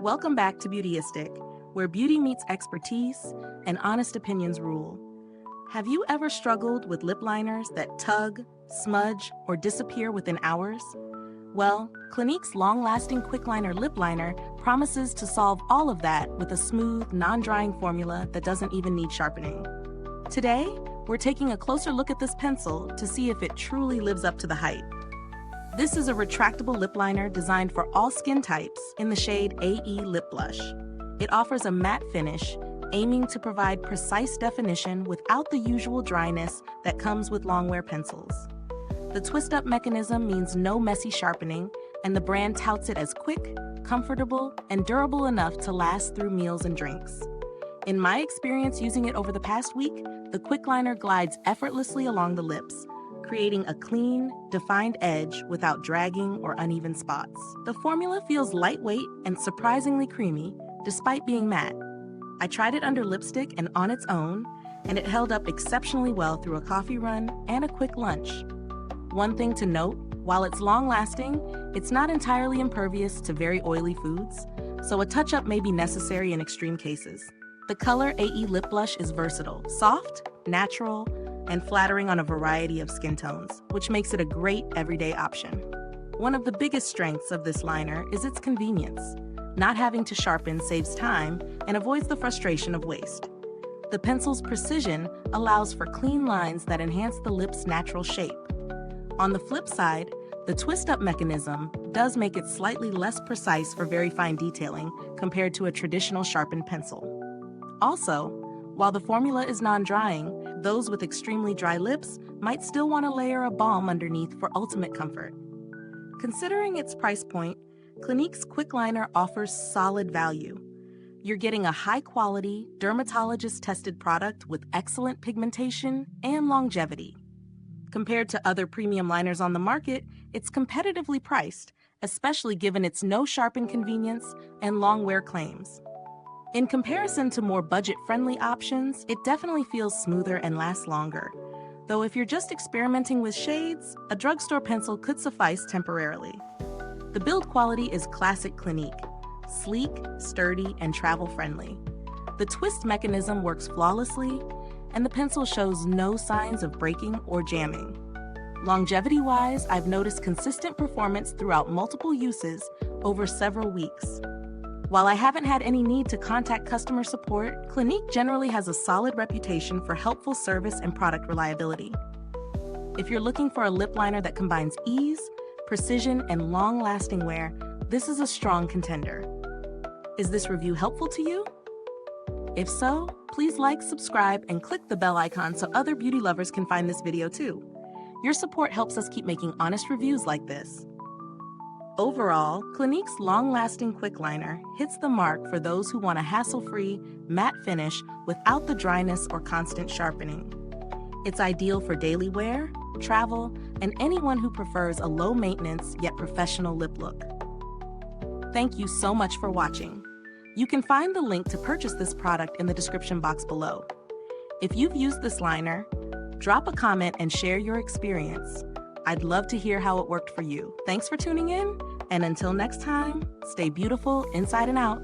Welcome back to Beautyistic, where beauty meets expertise and honest opinions rule. Have you ever struggled with lip liners that tug, smudge, or disappear within hours? Well, Clinique's long-lasting Quickliner lip liner promises to solve all of that with a smooth, non-drying formula that doesn't even need sharpening. Today, we're taking a closer look at this pencil to see if it truly lives up to the hype. This is a retractable lip liner designed for all skin types in the shade AE Lipblush. It offers a matte finish, aiming to provide precise definition without the usual dryness that comes with long-wear pencils. The twist-up mechanism means no messy sharpening, and the brand touts it as quick, comfortable, and durable enough to last through meals and drinks. In my experience using it over the past week, the Quickliner glides effortlessly along the lips, creating a clean, defined edge without dragging or uneven spots. The formula feels lightweight and surprisingly creamy, despite being matte. I tried it under lipstick and on its own, and it held up exceptionally well through a coffee run and a quick lunch. One thing to note, while it's long-lasting, it's not entirely impervious to very oily foods, so a touch-up may be necessary in extreme cases. The color AE Lipblush is versatile, soft, natural, and flattering on a variety of skin tones, which makes it a great everyday option. One of the biggest strengths of this liner is its convenience. Not having to sharpen saves time and avoids the frustration of waste. The pencil's precision allows for clean lines that enhance the lip's natural shape. On the flip side, the twist-up mechanism does make it slightly less precise for very fine detailing compared to a traditional sharpened pencil. Also, while the formula is non-drying, those with extremely dry lips might still want to layer a balm underneath for ultimate comfort. Considering its price point, Clinique's Quickliner offers solid value. You're getting a high-quality, dermatologist-tested product with excellent pigmentation and longevity. Compared to other premium liners on the market, it's competitively priced, especially given its no-sharpen convenience and long-wear claims. In comparison to more budget-friendly options, it definitely feels smoother and lasts longer. Though if you're just experimenting with shades, a drugstore pencil could suffice temporarily. The build quality is classic Clinique, sleek, sturdy, and travel-friendly. The twist mechanism works flawlessly, and the pencil shows no signs of breaking or jamming. Longevity-wise, I've noticed consistent performance throughout multiple uses over several weeks. While I haven't had any need to contact customer support, Clinique generally has a solid reputation for helpful service and product reliability. If you're looking for a lip liner that combines ease, precision, and long-lasting wear, this is a strong contender. Is this review helpful to you? If so, please like, subscribe, and click the bell icon so other beauty lovers can find this video too. Your support helps us keep making honest reviews like this. Overall, Clinique's long-lasting Quickliner hits the mark for those who want a hassle-free, matte finish without the dryness or constant sharpening. It's ideal for daily wear, travel, and anyone who prefers a low-maintenance yet professional lip look. Thank you so much for watching. You can find the link to purchase this product in the description box below. If you've used this liner, drop a comment and share your experience. I'd love to hear how it worked for you. Thanks for tuning in, and until next time, stay beautiful inside and out.